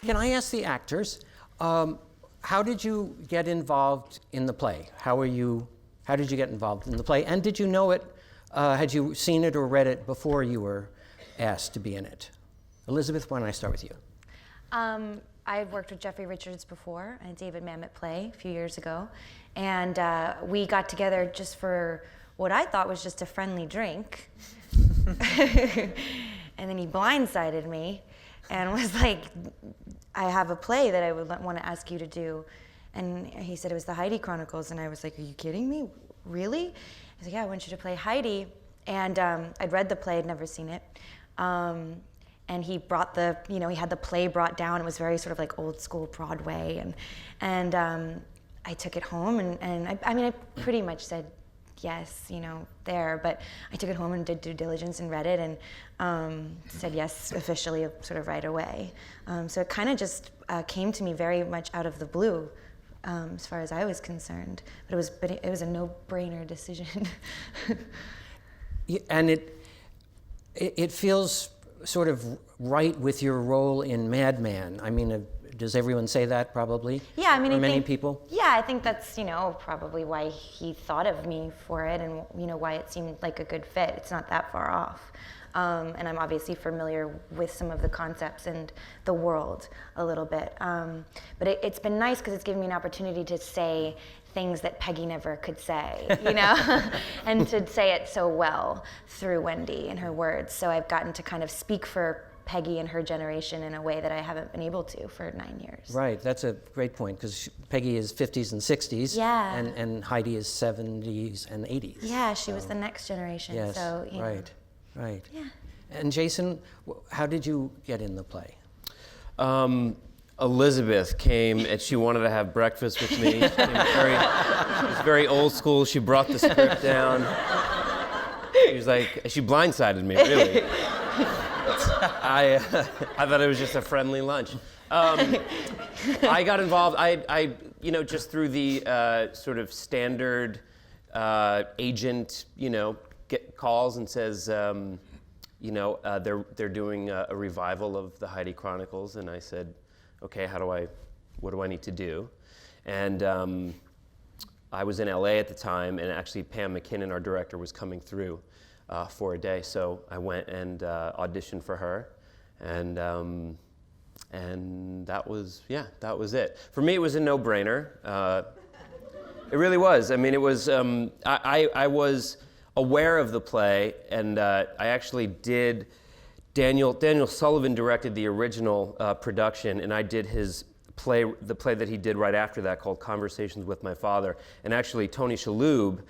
Can I ask the actors, how did you get involved in the play? How did you get involved in the play? And did you know it, had you seen it or read it before you were asked to be in it? Elisabeth, why don't I start with you? I had worked with Jeffrey Richards before, a David Mamet play a few years ago. And we got together just for what I thought was just a friendly drink. And then he blindsided me and was like, I have a play that I would want to ask you to do. And he said it was the Heidi Chronicles. And I was like, are you kidding me? Really? He was like, yeah, I want you to play Heidi. And I'd read the play, I'd never seen it. And he brought he had the play brought down. It was very sort of like old school Broadway. And I took it home and I pretty much said yes, there, but I took it home and did due diligence and read it and said yes officially sort of right away. So it kind of just came to me very much out of the blue as far as I was concerned. But it was a no-brainer decision. And it feels sort of right with your role in Mad Men. I mean, does everyone say that probably? Yeah, I mean, many people? Yeah, I think that's, probably why he thought of me for it and, why it seemed like a good fit. It's not that far off. And I'm obviously familiar with some of the concepts and the world a little bit. But it's been nice because it's given me an opportunity to say things that Peggy never could say, and to say it so well through Wendy and her words. So I've gotten to kind of speak for Peggy and her generation in a way that I haven't been able to for 9 years. Right, that's a great point, because Peggy is 50s and 60s, yeah, and Heidi is 70s and 80s. Yeah, she was the next generation. Yes, so, right. Yeah. And Jason, how did you get in the play? Elizabeth came and she wanted to have breakfast with me. She was very old school. She brought the script down. She was like, she blindsided me, really. I thought it was just a friendly lunch. I got involved, I just through the sort of standard agent, get calls and says, they're doing a revival of the Heidi Chronicles, and I said, okay, what do I need to do? And I was in LA at the time, and actually Pam McKinnon, our director, was coming through for a day, so I went and auditioned for her, and that was it. For me, it was a no-brainer. It really was. I mean, it was. I was aware of the play, and I actually did. Daniel Sullivan directed the original production, and I did the play that he did right after that, called Conversations with My Father. And actually, Tony Shalhoub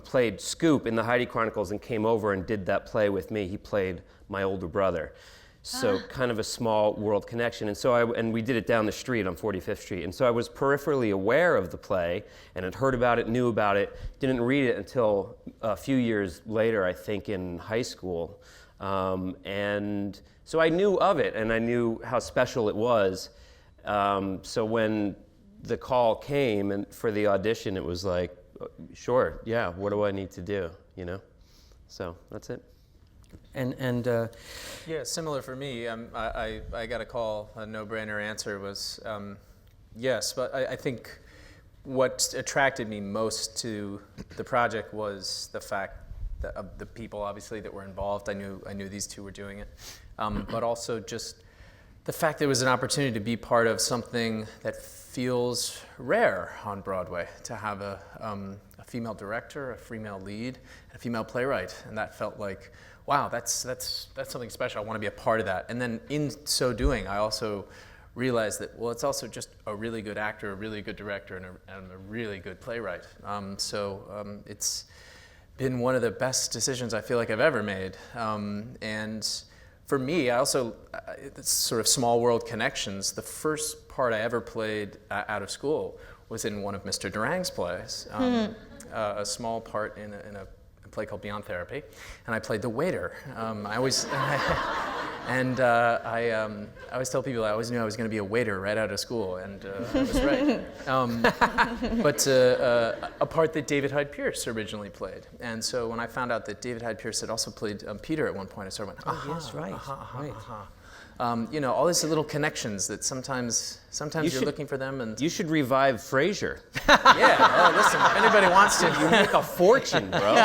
played Scoop in the Heidi Chronicles and came over and did that play with me. He played my older brother. So kind of a small world connection. And we did it down the street on 45th Street. And so I was peripherally aware of the play and had heard about it, knew about it, didn't read it until a few years later, I think in high school. And so I knew of it, and I knew how special it was. So when the call came and for the audition, it was like, sure, yeah, what do I need to do, So that's it. And yeah, similar for me. I got a call, a no-brainer answer was yes, but I think what attracted me most to the project was the fact of the people, obviously, that were involved. I knew these two were doing it, but also just the fact there was an opportunity to be part of something that feels rare on Broadway, to have a female director, a female lead, and a female playwright, and that felt like, wow, that's something special. I want to be a part of that. And then in so doing, I also realized that, well, it's also just a really good actor, a really good director, and a really good playwright. It's been one of the best decisions I feel like I've ever made. And for me, I also, it's sort of small world connections. The first part I ever played out of school was in one of Mr. Durang's plays, a small part in a play called Beyond Therapy, and I played the waiter. I always tell people I always knew I was going to be a waiter right out of school, and I was right. But a part that David Hyde Pierce originally played, and so when I found out that David Hyde Pierce had also played Peter at one point, I sort of went, yes, right. all these little connections that sometimes you're looking for them. And You should revive Frasier. yeah, oh, listen, if anybody wants to, You make a fortune, bro.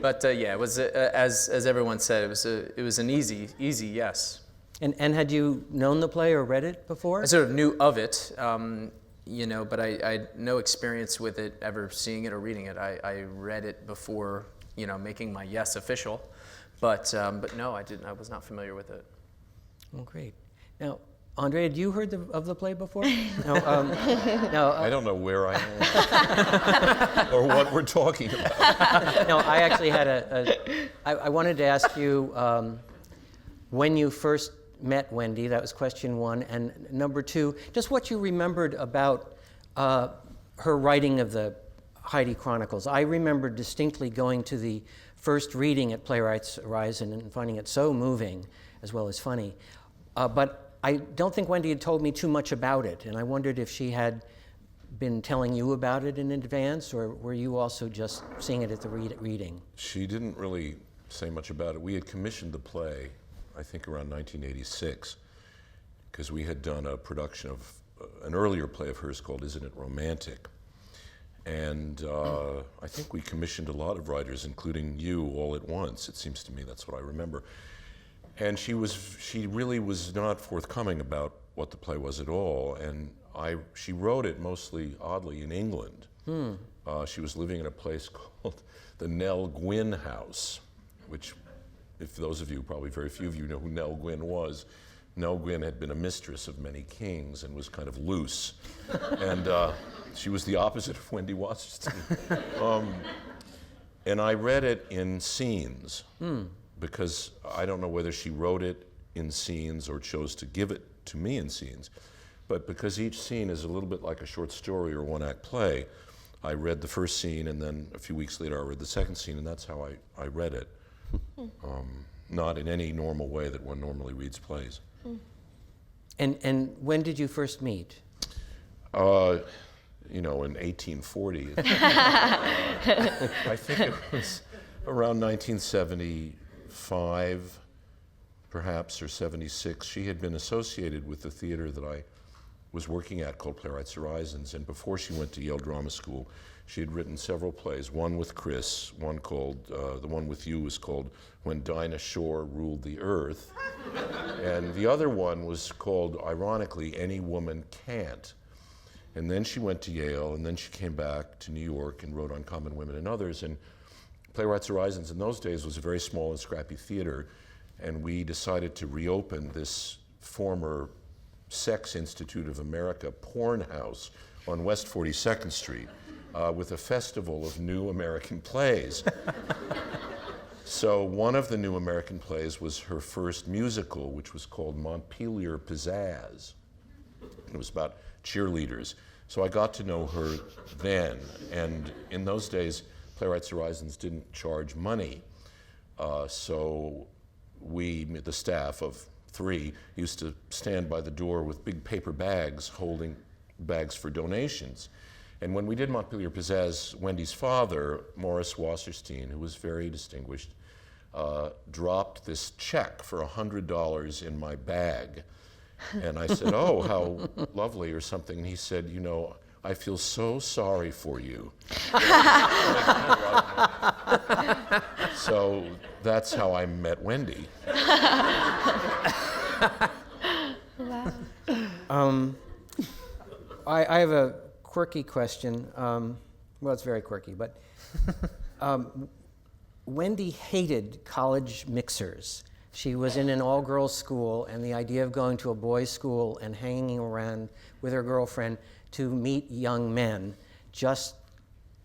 But it was as everyone said, it was an easy yes. And had you known the play or read it before? I sort of knew of it, but I had no experience with it, ever seeing it or reading it. I read it before, making my yes official, but no, I didn't. I was not familiar with it. Oh, great. Now, André, had you heard of the play before? No. I don't know where I am or what we're talking about. No, I actually had I wanted to ask you when you first met Wendy. That was question one. And number two, just what you remembered about her writing of the Heidi Chronicles. I remember distinctly going to the first reading at Playwrights Horizons and finding it so moving as well as funny. But I don't think Wendy had told me too much about it, and I wondered if she had been telling you about it in advance, or were you also just seeing it at the reading? She didn't really say much about it. We had commissioned the play, I think around 1986, because we had done a production of an earlier play of hers called Isn't It Romantic? And I think we commissioned a lot of writers, including you, all at once. It seems to me that's what I remember. And she really was not forthcoming about what the play was at all. And she wrote it mostly, oddly, in England. She was living in a place called the Nell Gwynn House, which, if those of you, probably very few of you know who Nell Gwynn was. Nell Gwynn had been a mistress of many kings and was kind of loose. And she was the opposite of Wendy Wasserstein. And I read it in scenes. Because I don't know whether she wrote it in scenes or chose to give it to me in scenes, but because each scene is a little bit like a short story or one-act play, I read the first scene, and then a few weeks later I read the second scene, and that's how I read it. Not in any normal way that one normally reads plays. And when did you first meet? In 1840. I think it was around 1975, perhaps, or 76. She had been associated with the theater that I was working at called Playwrights Horizons, and before she went to Yale Drama School, she had written several plays, one with Chris, one called, the one with you was called When Dinah Shore Ruled the Earth, and the other one was called, ironically, Any Woman Can't. And then she went to Yale, and then she came back to New York and wrote Uncommon Women and Others, and Playwrights Horizons in those days was a very small and scrappy theater, and we decided to reopen this former Sex Institute of America porn house on West 42nd Street with a festival of new American plays. So one of the new American plays was her first musical, which was called Montpelier Pizzazz. It was about cheerleaders. So I got to know her then, and in those days, Playwrights Horizons didn't charge money, so we, the staff of 3, used to stand by the door with big paper bags holding bags for donations. And when we did Montpelier Pizzazz, Wendy's father, Morris Wasserstein, who was very distinguished, dropped this check for $100 in my bag. And I said, "Oh, how lovely," or something. And he said, "I feel so sorry for you." So that's how I met Wendy. I have a quirky question. Well, it's very quirky, but Wendy hated college mixers. She was in an all-girls school, and the idea of going to a boys' school and hanging around with her girlfriend to meet young men just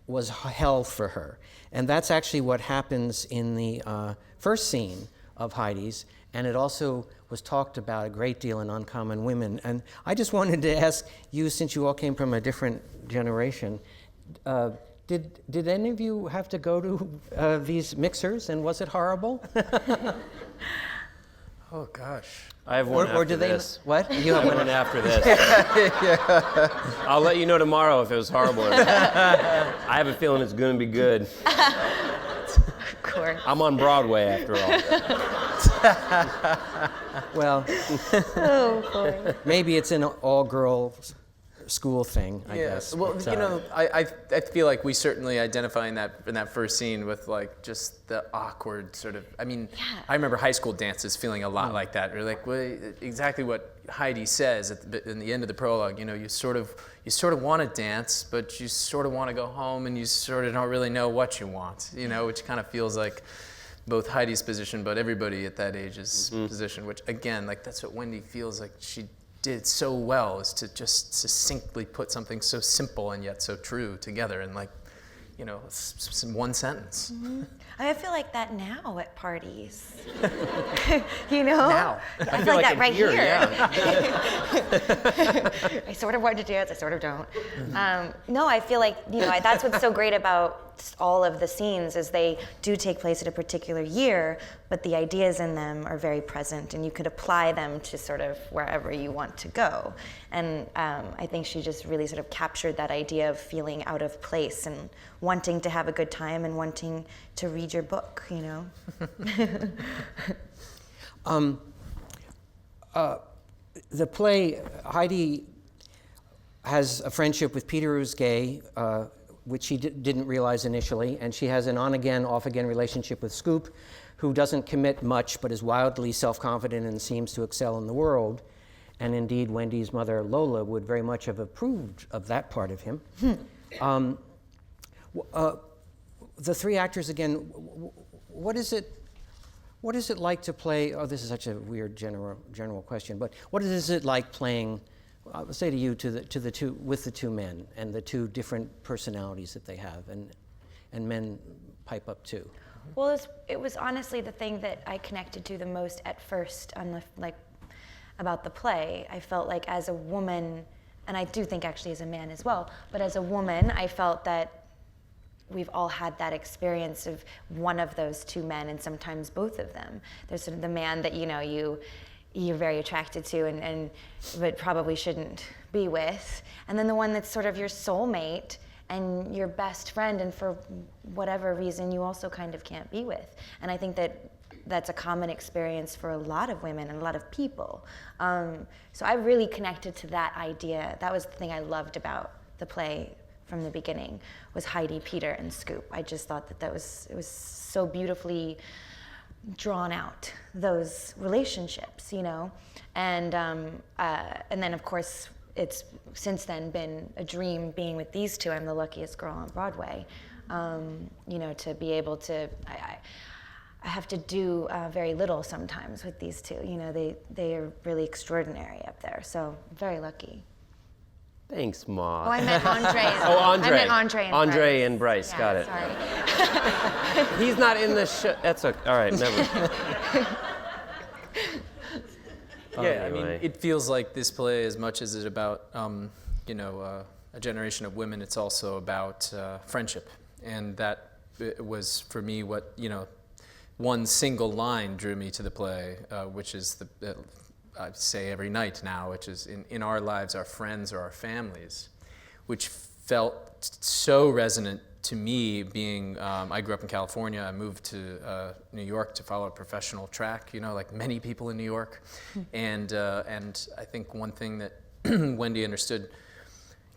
was hell for her. And that's actually what happens in the first scene of Heidi's, and it also was talked about a great deal in Uncommon Women. And I just wanted to ask you, since you all came from a different generation, did any of you have to go to these mixers, and was it horrible? Oh gosh. I have one or after do they? this. What? You have one after this. I'll let you know tomorrow if it was horrible or not. I have a feeling it's going to be good. Of course. I'm on Broadway after all. Well, Oh, boy. maybe it's an all-girl school thing, I guess. Well, but, you know, I feel like we certainly identify in that first scene with like just the awkward sort of. I mean, I remember high school dances feeling a lot like that. Or like exactly what Heidi says in the end of the prologue. You know, you sort of want to dance, but you sort of want to go home, and you sort of don't really know what you want. You know, which kind of feels like both Heidi's position, but everybody at that age's position. Which again, like that's what Wendy feels like she did so well, is to just succinctly put something so simple and yet so true together in, like, you know, one sentence. Mm-hmm. I feel like that now at parties. You know? Now. I feel like that right here. Yeah. I sort of want to dance, I sort of don't. No, I feel like, you know, that's what's so great about all of the scenes is they do take place at a particular year, but the ideas in them are very present, and you could apply them to sort of wherever you want to go. And I think she just really sort of captured that idea of feeling out of place and wanting to have a good time and wanting to read your book, you know? the play, Heidi has a friendship with Peter, who's gay, which she didn't realize initially, and she has an on-again, off-again relationship with Scoop, who doesn't commit much but is wildly self-confident and seems to excel in the world. And indeed, Wendy's mother, Lola, would very much have approved of that part of him. The three actors, again, what is it like to play, oh, this is such a weird general question, but what is it like playing, I'll say to you, with the two men and the two different personalities that they have, and men pipe up too? Well, it was honestly the thing that I connected to the most at first about the play. I felt like as a woman, and I do think actually as a man as well, but as a woman, I felt that we've all had that experience of one of those two men, and sometimes both of them. There's sort of the man that, you know, you're very attracted to but probably shouldn't be with, and then the one that's sort of your soulmate and your best friend, and for whatever reason you also kind of can't be with. And I think that that's a common experience for a lot of women and a lot of people. So I really connected to that idea. That was the thing I loved about the play from the beginning, was Heidi, Peter, and Scoop. I just thought that it was so beautifully drawn out, those relationships, you know. And then of course it's since then been a dream being with these two. I'm the luckiest girl on Broadway, you know, to be able to. I have to do very little sometimes with these two. You know, they are really extraordinary up there. So I'm very lucky. Thanks, Moss. Oh, I meant Andre. Oh, Andre. I meant Andre and Andre Bryce. and Bryce. Yeah, Got it. Sorry. He's not in the show. That's okay. All right, never. Yeah, I mean, it feels like this play, as much as it's about, you know, a generation of women, it's also about friendship. And that was, for me, what, you know, one single line drew me to the play, which is I say every night now, which is in our lives, our friends are our families, which felt so resonant to me being, I grew up in California. I moved to New York to follow a professional track, you know, like many people in New York. And I think one thing that Wendy understood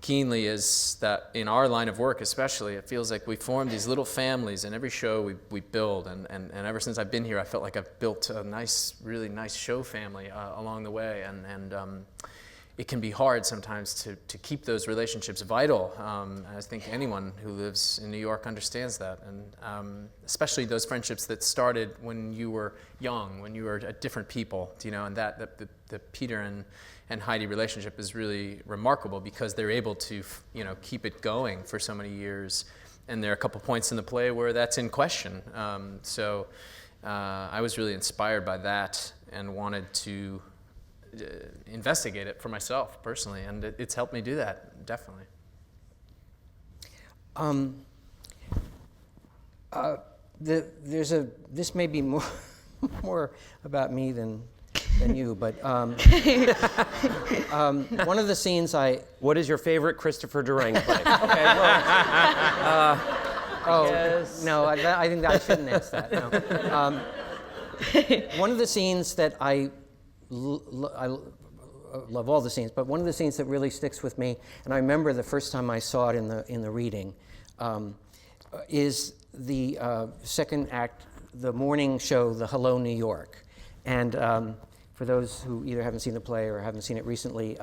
keenly is that in our line of work especially, it feels like we form these little families, and every show we build, and ever since I've been here, I felt like I've built a really nice show family along the way, and it can be hard sometimes to keep those relationships vital. I think anyone who lives in New York understands that, and especially those friendships that started when you were young, when you were different people, you know, and the Peter and Heidi relationship is really remarkable because they're able to, you know, keep it going for so many years. And there are a couple points in the play where that's in question. So I was really inspired by that and wanted to investigate it for myself personally, and it's helped me do that, definitely. This may be more about me than you, but one of the scenes What is your favorite Christopher Durang play? Okay, well, no, I think I shouldn't ask that. No. One of the scenes that I love all the scenes, but one of the scenes that really sticks with me, and I remember the first time I saw it in the reading, is the second act, the morning show, the Hello, New York. And for those who either haven't seen the play or haven't seen it recently,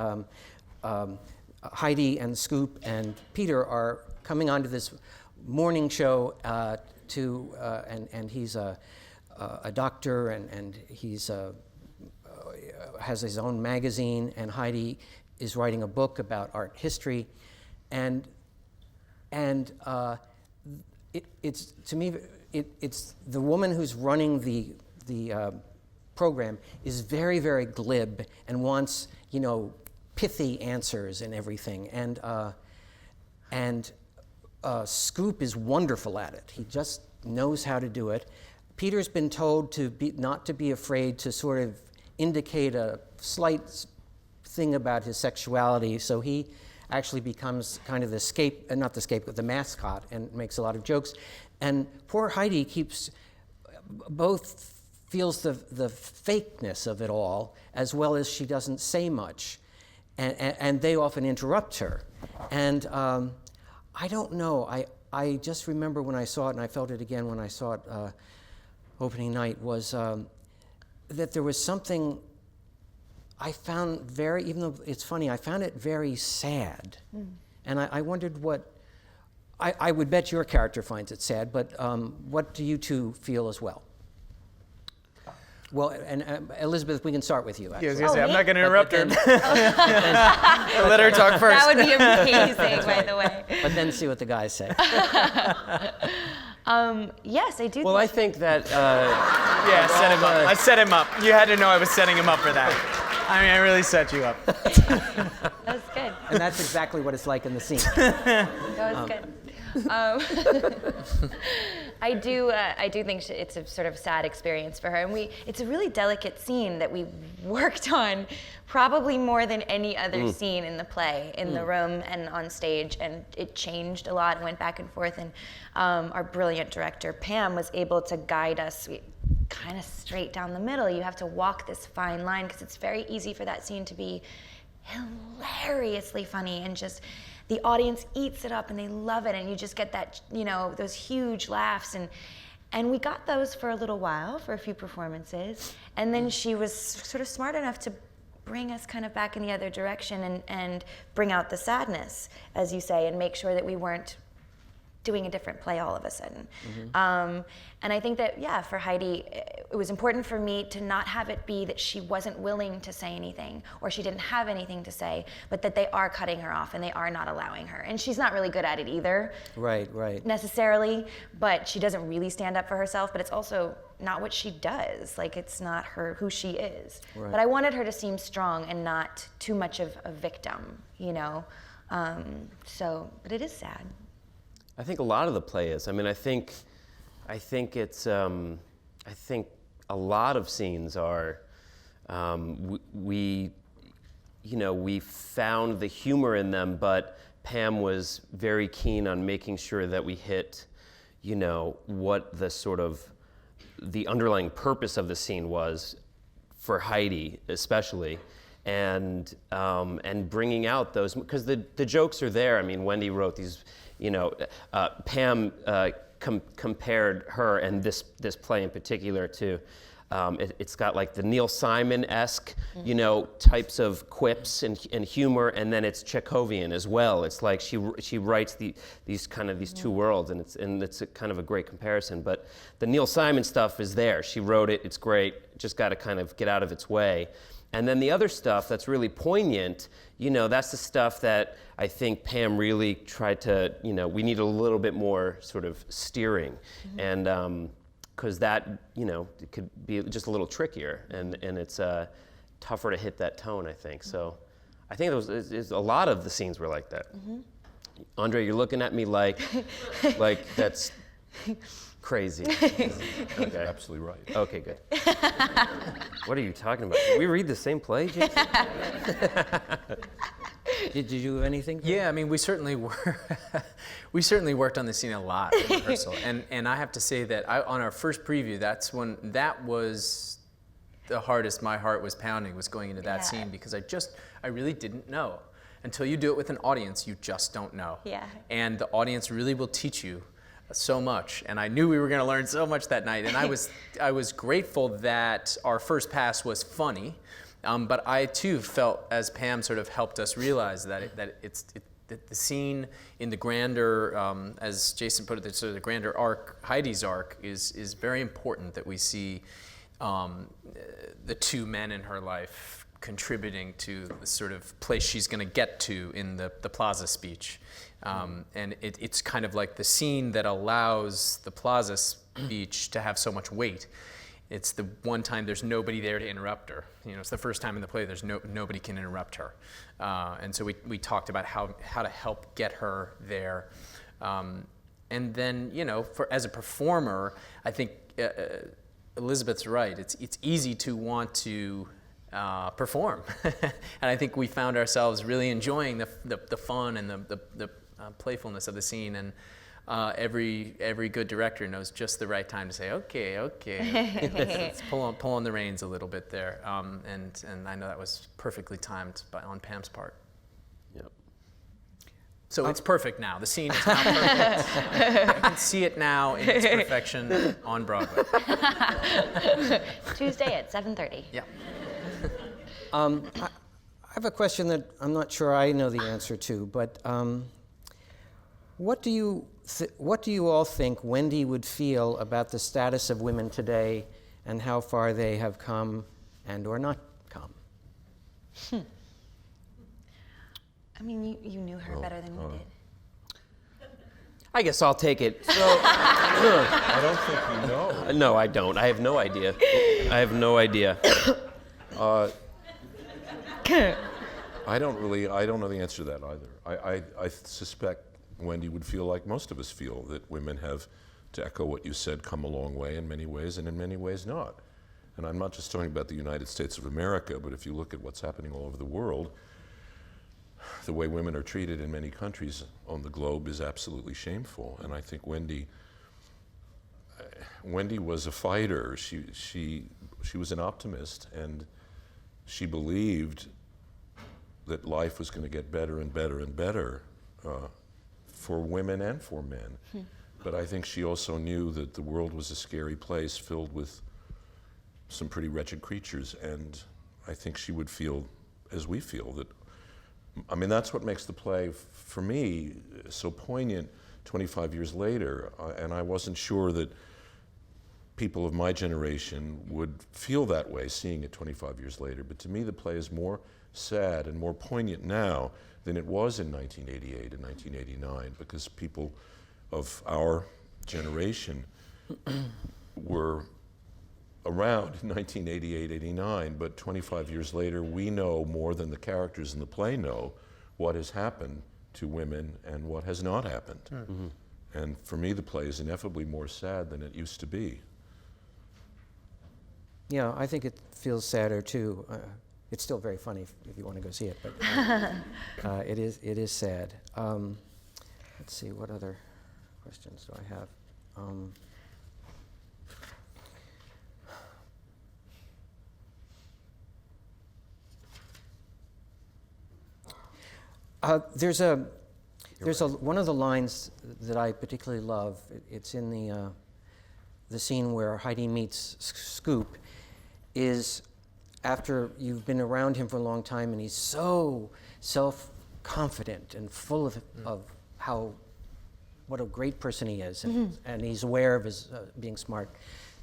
Heidi and Scoop and Peter are coming onto this morning show and he's a doctor and he's has his own magazine, and Heidi is writing a book about art history, and it's to me it's the woman who's running the program is very, very glib and wants, pithy answers and everything. And Scoop is wonderful at it. He just knows how to do it. Peter's been told not to be afraid to sort of indicate a slight thing about his sexuality, so he actually becomes kind of the mascot, and makes a lot of jokes. And poor Heidi feels the fakeness of it all, as well as she doesn't say much. And they often interrupt her. And I don't know, I just remember when I saw it, and I felt it again when I saw it opening night, was that there was something I found even though it's funny, I found it very sad. And I wondered I would bet your character finds it sad, but what do you two feel as well? Well, and Elisabeth, we can start with you, actually. Yeah, I was going to say, I'm not going to interrupt her. Let her talk first. That would be amazing, by the way. But then see what the guys say. Yes, I do. Well, I think that... yeah, set him up. I set him up. You had to know I was setting him up for that. I mean, I really set you up. That was good. And that's exactly what it's like in the scene. That was good. I do think it's a sort of sad experience for her, and it's a really delicate scene that we worked on probably more than any other scene in the play, in the room and on stage, and it changed a lot and went back and forth, and our brilliant director Pam was able to guide us kind of straight down the middle. You have to walk this fine line, because it's very easy for that scene to be hilariously funny, and just the audience eats it up and they love it, and you just get that, those huge laughs, and we got those for a little while, for a few performances, and then she was sort of smart enough to bring us kind of back in the other direction and bring out the sadness, as you say, and make sure that we weren't doing a different play all of a sudden. And I think that, for Heidi, it was important for me to not have it be that she wasn't willing to say anything, or she didn't have anything to say, but that they are cutting her off and they are not allowing her. And she's not really good at it either. Right. Necessarily, but she doesn't really stand up for herself, but it's also not what she does. Like, it's not who she is. Right. But I wanted her to seem strong and not too much of a victim, but it is sad. I think a lot of the play is. I mean, I think it's. I think a lot of scenes are. We found the humor in them, but Pam was very keen on making sure that we hit, what the sort of the underlying purpose of the scene was for Heidi, especially. And bringing out those, because the jokes are there. I mean, Wendy wrote these. Pam compared her and this play in particular to, it's got like the Neil Simon-esque, types of quips and humor, and then it's Chekhovian as well. It's like she writes these two worlds, and it's a kind of a great comparison. But the Neil Simon stuff is there. She wrote it. It's great. Just got to kind of get out of its way. And then the other stuff that's really poignant, that's the stuff that I think Pam really tried to, we need a little bit more sort of steering. And because that, it could be just a little trickier, and it's tougher to hit that tone, I think. So I think a lot of the scenes were like that. André, you're looking at me like that's crazy. Okay. You're absolutely right. Okay, good. What are you talking about? Did we read the same play, Jason? Did you do anything? Yeah, I mean, we certainly worked on the scene a lot in rehearsal, and I have to say that on our first preview, that was the hardest. My heart was pounding, was going into that scene, because I really didn't know. Until you do it with an audience, you just don't know. Yeah. And the audience really will teach you so much, and I knew we were going to learn so much that night, and I was grateful that our first pass was funny, but I too felt, as Pam sort of helped us realize, that the scene in the grander, as Jason put it, sort of the grander arc, Heidi's arc, is very important, that we see the two men in her life contributing to the sort of place she's going to get to in the Plaza speech. And it's kind of like the scene that allows the Plaza speech to have so much weight. It's the one time there's nobody there to interrupt her. You know, it's the first time in the play there's nobody can interrupt her. And so we talked about how to help get her there. And then, you know, as a performer, I think Elisabeth's right. It's easy to want to perform. And I think we found ourselves really enjoying the fun and the playfulness of the scene, and every good director knows just the right time to say, okay, let's pull on the reins a little bit there, and I know that was perfectly timed on Pam's part. Yep. So it's perfect now. The scene is now perfect. You can see it now in its perfection on Broadway. Tuesday at 7:30. Yeah. I have a question that I'm not sure I know the answer to, but what do you all think Wendy would feel about the status of women today, and how far they have come and or not come? I mean, you knew her better than we did. I guess I'll take it. So, I don't think you know. no, I don't. I have no idea. I don't know the answer to that either. I suspect Wendy would feel like most of us feel, that women have, to echo what you said, come a long way in many ways, and in many ways not. And I'm not just talking about the United States of America, but if you look at what's happening all over the world, the way women are treated in many countries on the globe is absolutely shameful. And I think Wendy was a fighter. She was an optimist, and she believed that life was going to get better and better and better for women and for men. But I think she also knew that the world was a scary place filled with some pretty wretched creatures, and I think she would feel, as we feel, that, I mean, that's what makes the play, for me, so poignant 25 years later, and I wasn't sure that people of my generation would feel that way seeing it 25 years later. But to me, the play is more sad and more poignant now than it was in 1988 and 1989, because people of our generation were around in 1988, 89, but 25 years later, we know more than the characters in the play know what has happened to women and what has not happened. Mm-hmm. And for me, the play is ineffably more sad than it used to be. Yeah, I think it feels sadder too. It's still very funny if you want to go see it, but it is sad. Let's see, what other questions do I have? There's one of the lines that I particularly love. It's in the scene where Heidi meets Scoop. Is after you've been around him for a long time, and he's so self-confident and full of what a great person he is, and he's aware of his being smart,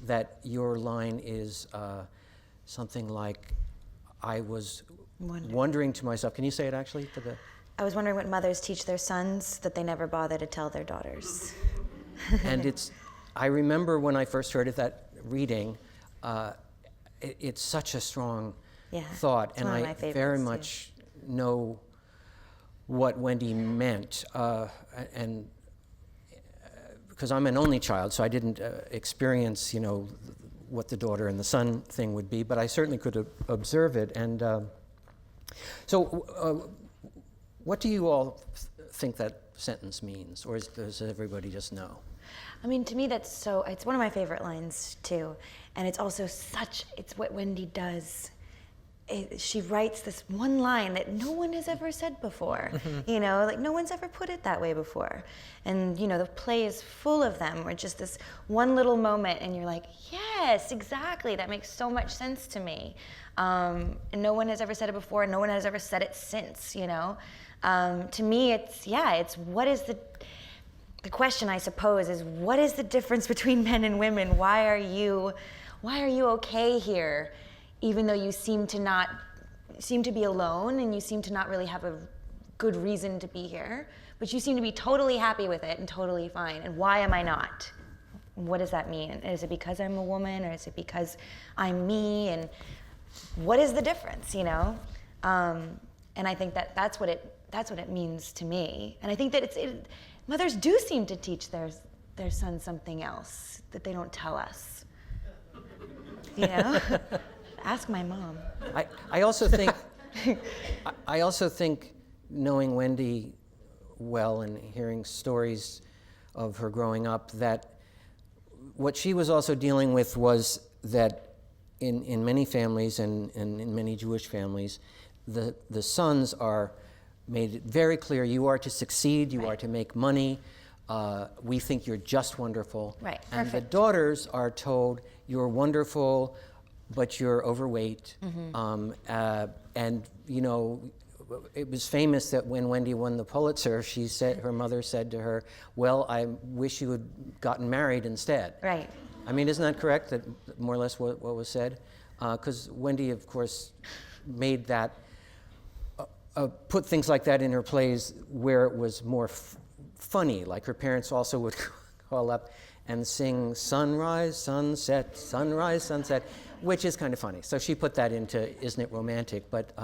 that your line is something like, I was wondering to myself. Can you say it actually to the? I was wondering what mothers teach their sons that they never bother to tell their daughters. And I remember when I first heard of that reading, it's such a strong thought, and I very much know what Wendy meant, and because I'm an only child, so I didn't experience, what the daughter and the son thing would be, but I certainly could observe it. And so What do you all think that sentence means, or does everybody just know? I mean, to me, it's one of my favorite lines too. And it's also it's what Wendy does. She writes this one line that no one has ever said before, you know, like no one's ever put it that way before. And, you know, the play is full of them, where just this one little moment and you're like, yes, exactly, that makes so much sense to me. And no one has ever said it before, and no one has ever said it since, you know. To me, it's what is the question, I suppose, is what is the difference between men and women? Why are you okay here, even though you seem to be alone, and you seem to not really have a good reason to be here, but you seem to be totally happy with it and totally fine. And why am I not? What does that mean? Is it because I'm a woman, or is it because I'm me? And what is the difference, you know? And I think that's what it means to me. And I think that mothers do seem to teach their sons something else that they don't tell us. You know? Ask my mom. I also think knowing Wendy well and hearing stories of her growing up, that what she was also dealing with was that in many families and in many Jewish families, the sons are made it very clear, you are to succeed, you are to make money, we think you're just wonderful. Right, and perfect. the daughters are told, you're wonderful, but you're overweight. And you know, it was famous that when Wendy won the Pulitzer, her mother said to her, well, I wish you had gotten married instead. Right. I mean, isn't that correct, that more or less what was said? Because Wendy, of course, made that, put things like that in her plays where it was more funny, like her parents also would call up and sing sunrise, sunset, sunrise, sunset, which is kind of funny. So she put that into Isn't It Romantic? But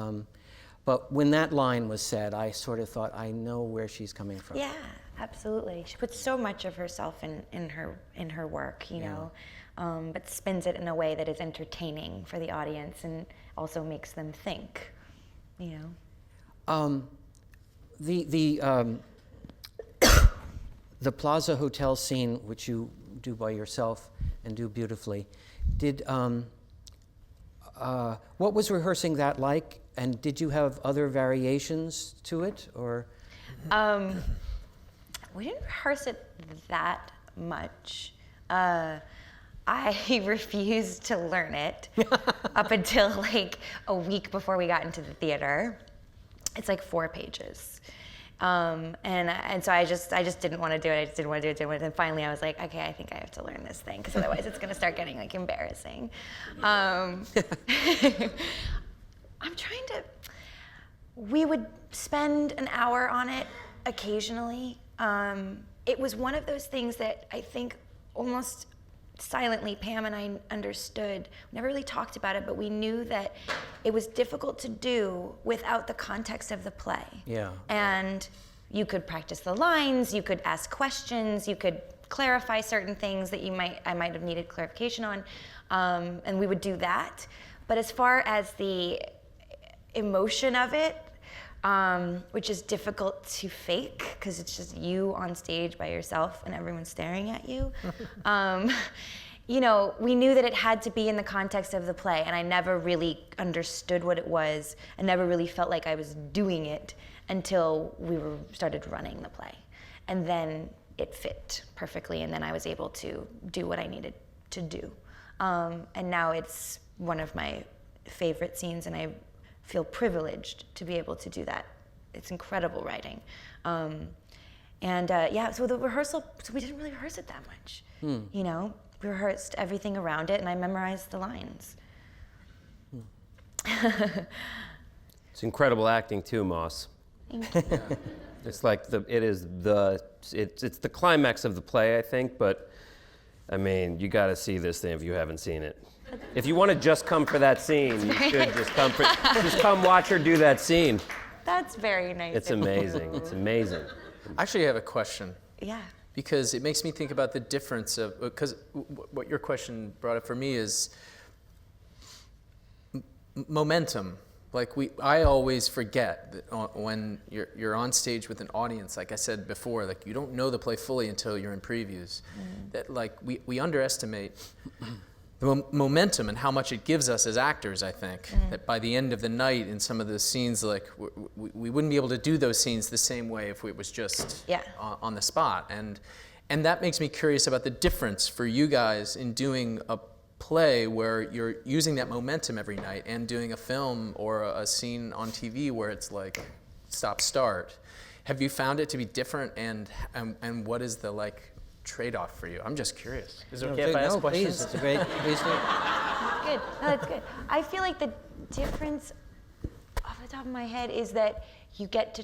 when that line was said, I sort of thought, I know where she's coming from. Yeah, absolutely. She puts so much of herself in her work, you know, but spins it in a way that is entertaining for the audience and also makes them think, you know. The Plaza Hotel scene, which you do by yourself and do beautifully, what was rehearsing that like, and did you have other variations to it, or? We didn't rehearse it that much. I refused to learn it up until like a week before we got into the theater. It's like 4 pages. And so I just didn't want to do it. I just didn't want to do it. And finally I was like, okay, I think I have to learn this thing, because otherwise it's going to start getting like embarrassing. We would spend an hour on it occasionally. It was one of those things that I think almost silently Pam and I understood. We never really talked about it, but we knew that it was difficult to do without the context of the play. Yeah. And you could practice the lines, you could ask questions, you could clarify certain things that I might have needed clarification on, and we would do that. But as far as the emotion of it, which is difficult to fake because it's just you on stage by yourself and everyone's staring at you. You know, we knew that it had to be in the context of the play, and I never really understood what it was. I never really felt like I was doing it until we started running the play. And then it fit perfectly, and then I was able to do what I needed to do. And now it's one of my favorite scenes, and I feel privileged to be able to do that. It's incredible writing. So the rehearsal, so we didn't really rehearse it that much. You know, we rehearsed everything around it, and I memorized the lines. It's incredible acting too, Moss. Thank you. It's like it's the climax of the play, I think, but I mean, you got to see this thing if you haven't seen it. If you want to just come for that scene, you should just come watch her do that scene. That's very nice. It's amazing. It's amazing. Actually, I have a question. Yeah. Because it makes me think about the difference of, because what your question brought up for me is momentum. Like I always forget that when you're on stage with an audience, like I said before, like you don't know the play fully until you're in previews. That like we underestimate the momentum and how much it gives us as actors. I think that by the end of the night, in some of the scenes, like we wouldn't be able to do those scenes the same way if it was just on the spot. And that makes me curious about the difference for you guys in doing a play where you're using that momentum every night and doing a film or a scene on TV where it's like stop start. Have you found it to be different, and what is the like trade-off for you? I'm just curious. Is it okay if I ask questions? Please, it's a great. Please do. Good. No, that's good. I feel like the difference off the top of my head is that you get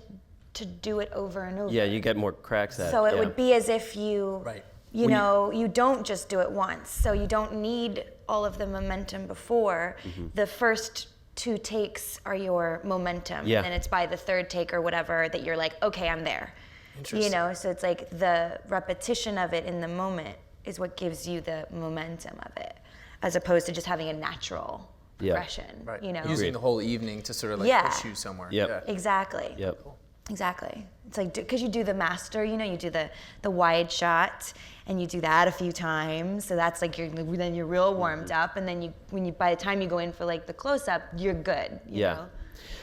to do it over and over. Yeah, you get more cracks at it. So it would be as if you, Right. you know, you don't just do it once. So you don't need all of the momentum before. The first 2 takes are your momentum. Yeah. And then it's by the 3rd take or whatever that you're like, okay, I'm there. You know, so it's like the repetition of it in the moment is what gives you the momentum of it, as opposed to just having a natural progression. Right. You know, Using the whole evening to sort of like push you somewhere. Yep. Exactly. Yep. Exactly. It's like, because you do the master, you know, you do the wide shot, and you do that a few times. So that's like then you're real warmed up, and then by the time you go in for like the close up, you're good. You know?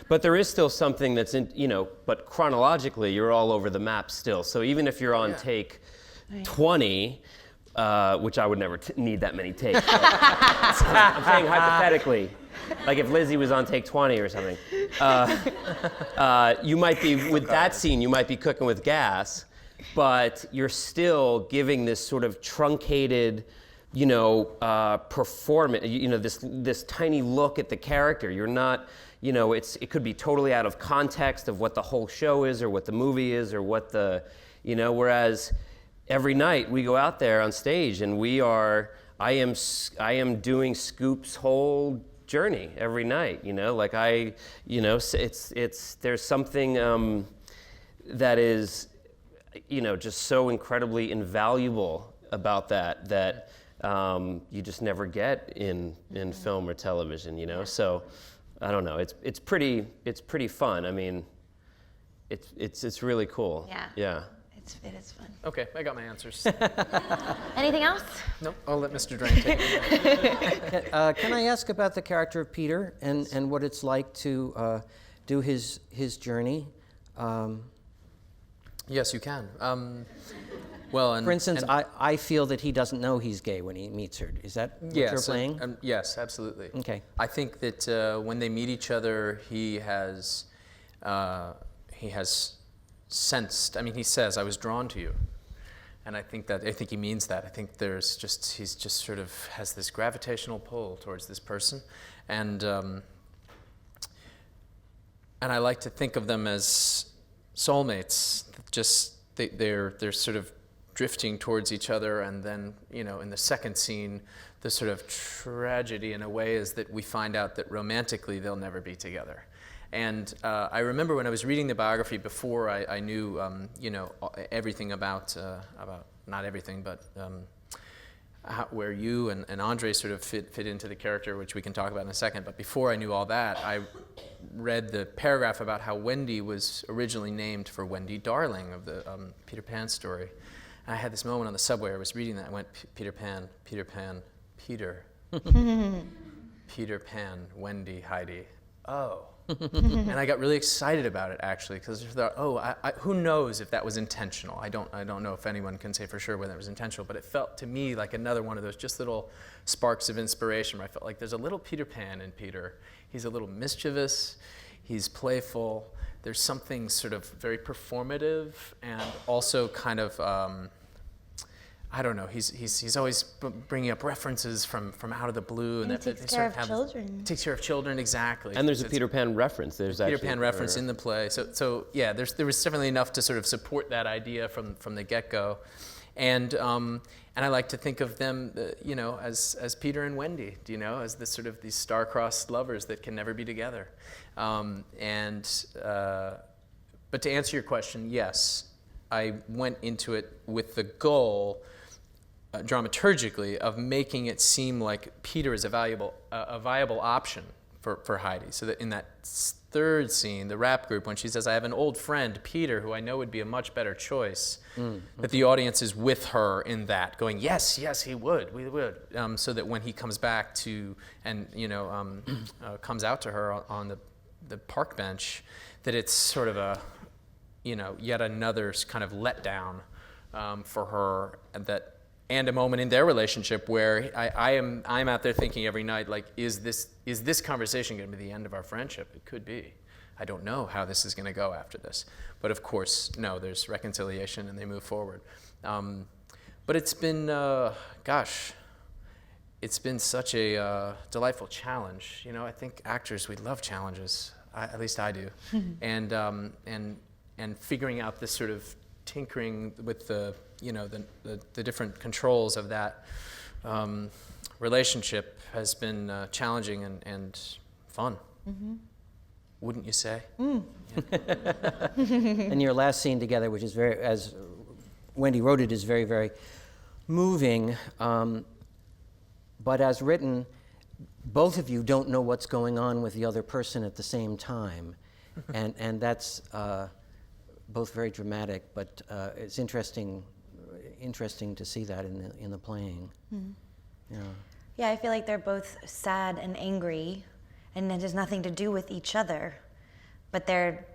But there is still something that's in, you know, but chronologically you're all over the map still. So even if you're on take 20, which I would never need that many takes. I'm saying hypothetically, like if Lizzie was on take 20 or something, you might be, with that scene, you might be cooking with gas, but you're still giving this sort of truncated, you know, performance, you know, this tiny look at the character. You're not, you know, it could be totally out of context of what the whole show is or what the movie is or what the, you know, whereas every night we go out there on stage and I am doing Scoop's whole journey every night, you know, like there's something that is, you know, just so incredibly invaluable about that you just never get in film or television, you know. So I don't know. It's pretty fun. I mean, it's really cool. Yeah. It is fun. Okay, I got my answers. Anything else? Nope, I'll let Mr. Durang take it. Can I ask about the character of Peter and what it's like to do his journey? Yes, you can. Well, for instance, I feel that he doesn't know he's gay when he meets her. Is that what you're playing? Yes, absolutely. Okay. I think that when they meet each other, he has sensed. I mean, he says, "I was drawn to you," and I think he means that. I think he's just sort of has this gravitational pull towards this person, and I like to think of them as soulmates. Just they're sort of drifting towards each other, and then, you know, in the second scene, the sort of tragedy in a way is that we find out that romantically they'll never be together. And I remember when I was reading the biography before I knew, you know, everything about not everything, but where you and André sort of fit into the character, which we can talk about in a second. But before I knew all that, I read the paragraph about how Wendy was originally named for Wendy Darling of the Peter Pan story. And I had this moment on the subway. I was reading that. I went, Peter Pan, Peter Pan, Peter. Peter Pan, Wendy, Heidi. Oh. And I got really excited about it, actually, because I thought, who knows if that was intentional? I don't know if anyone can say for sure whether it was intentional, but it felt to me like another one of those just little sparks of inspiration where I felt like there's a little Peter Pan in Peter. He's a little mischievous, he's playful, there's something sort of very performative and also kind of, I don't know. He's always bringing up references from out of the blue, and he takes care of children. Takes care of children, exactly. And there's a Peter Pan reference. There's Peter Pan reference in the play. So yeah, there was definitely enough to sort of support that idea from the get-go, and I like to think of them, you know, as Peter and Wendy, you know, as this sort of these star-crossed lovers that can never be together, But to answer your question, yes, I went into it with the goal, dramaturgically, of making it seem like Peter is a viable option for Heidi. So that in that third scene, the rap group, when she says, I have an old friend, Peter, who I know would be a much better choice, that the audience is with her in that, going, yes, yes, he would, we would. So that when he comes back to, and comes out to her on the park bench, that it's sort of a, yet another kind of letdown for her, and a moment in their relationship where I'm out there thinking every night, like, is this conversation going to be the end of our friendship? It could be. I don't know how this is going to go after this. But of course, no, there's reconciliation and they move forward. But it's been, it's been such a delightful challenge. I think actors, we love challenges. At least I do. And figuring out this sort of tinkering with the different controls of that relationship has been challenging and fun. Mm-hmm. Wouldn't you say? Mm. Yeah. And your last scene together, which is very, as Wendy wrote it, is very, very moving. But as written, both of you don't know what's going on with the other person at the same time. And that's both very dramatic, but it's interesting to see that in the playing. Mm-hmm. Yeah. Yeah, I feel like they're both sad and angry, and it has nothing to do with each other, but they're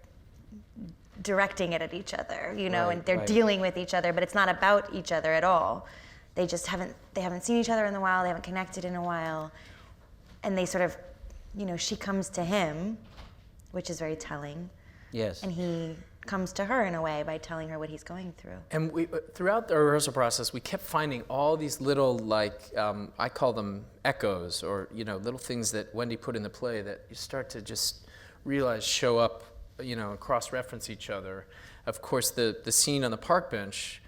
directing it at each other, and they're dealing with each other, but it's not about each other at all. They just haven't seen each other in a while, they haven't connected in a while, and they sort of, she comes to him, which is very telling. Yes. And he comes to her in a way by telling her what he's going through. And we, throughout the rehearsal process, we kept finding all these little, I call them echoes, or little things that Wendy put in the play that you start to just realize show up, cross-reference each other. Of course, the scene on the park bench,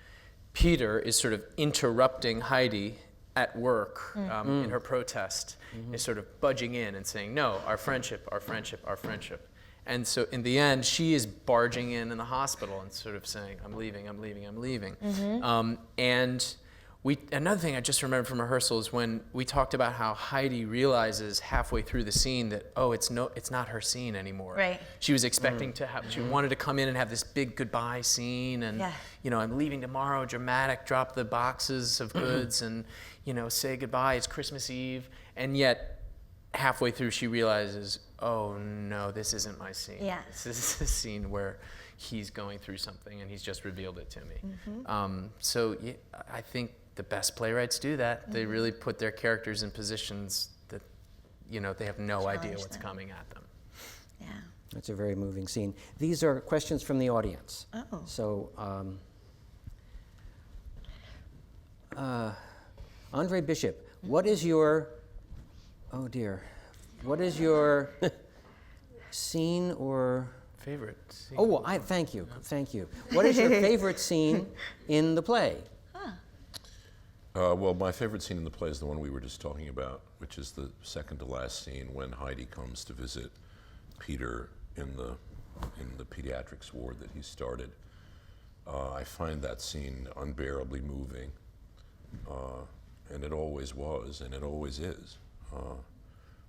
Peter is sort of interrupting Heidi at work in her protest, is sort of budging in and saying, no, our friendship, our friendship, our friendship. And so in the end, she is barging in the hospital and sort of saying, I'm leaving, I'm leaving, I'm leaving. Mm-hmm. And another thing I just remembered from rehearsal is when we talked about how Heidi realizes halfway through the scene that, it's not her scene anymore. Right. She was expecting to have, she wanted to come in and have this big goodbye scene and, I'm leaving tomorrow, dramatic, drop the boxes of goods and, say goodbye, it's Christmas Eve. And yet, halfway through, she realizes, oh no, this isn't my scene. Yeah. This is a scene where he's going through something and he's just revealed it to me. Mm-hmm. So I think the best playwrights do that. Mm-hmm. They really put their characters in positions that, they have no idea what's coming at them. Yeah. That's a very moving scene. These are questions from the audience. Oh. So, André Bishop, what is your scene or favorite scene? Oh, thank you. What is your favorite scene in the play? Well, my favorite scene in the play is the one we were just talking about, which is the second to last scene when Heidi comes to visit Peter in the pediatrics ward that he started. I find that scene unbearably moving, and it always was, and it always is.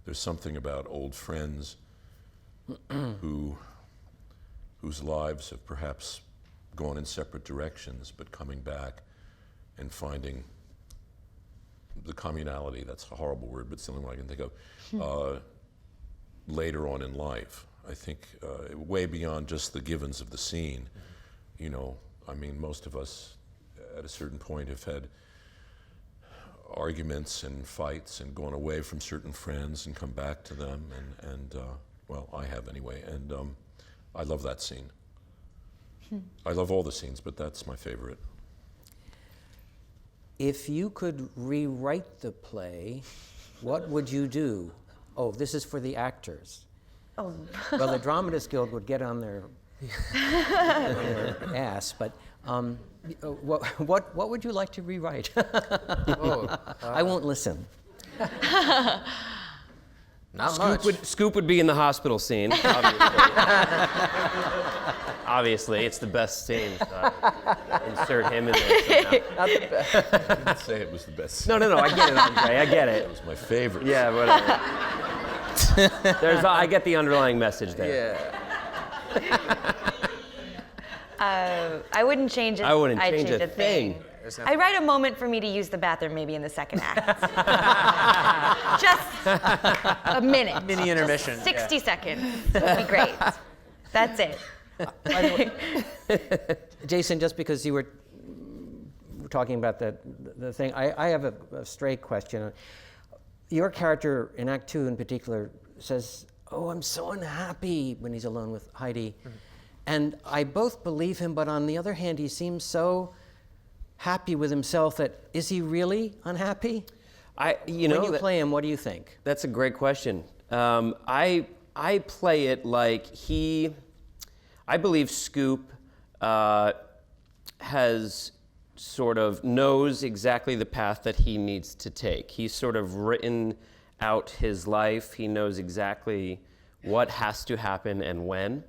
There's something about old friends whose lives have perhaps gone in separate directions, but coming back and finding the communality, that's a horrible word, but it's the only one I can think of, later on in life. I think way beyond just the givens of the scene. Most of us at a certain point have had arguments and fights and gone away from certain friends and come back to them, and well, I have anyway, and I love that scene. I love all the scenes, but that's my favorite. If you could rewrite the play, what would you do? Oh, this is for the actors. Oh. Well, the Dramatists Guild would get on their ass, but what would you like to rewrite? I won't listen. Not much. Scoop would be in the hospital scene, obviously. Obviously, it's the best scene. So insert him in there. Not the best. I didn't say it was the best scene. No, I get it, André. I get it. It was my favorite. Yeah, whatever. I get the underlying message there. Yeah. I wouldn't change it. I wouldn't I'd change a thing. I write a moment for me to use the bathroom maybe in the second act. Just a minute. Mini intermission. Just 60 seconds would be great. That's it. By the way, Jason, just because you were talking about the thing, I have a stray question. Your character in Act 2 in particular says, "Oh, I'm so unhappy," when he's alone with Heidi. Mm-hmm. And I both believe him, but on the other hand, he seems so happy with himself that, is he really unhappy? When you play him, what do you think? That's a great question. I play it like I believe Scoop has sort of knows exactly the path that he needs to take. He's sort of written out his life. He knows exactly what has to happen and when,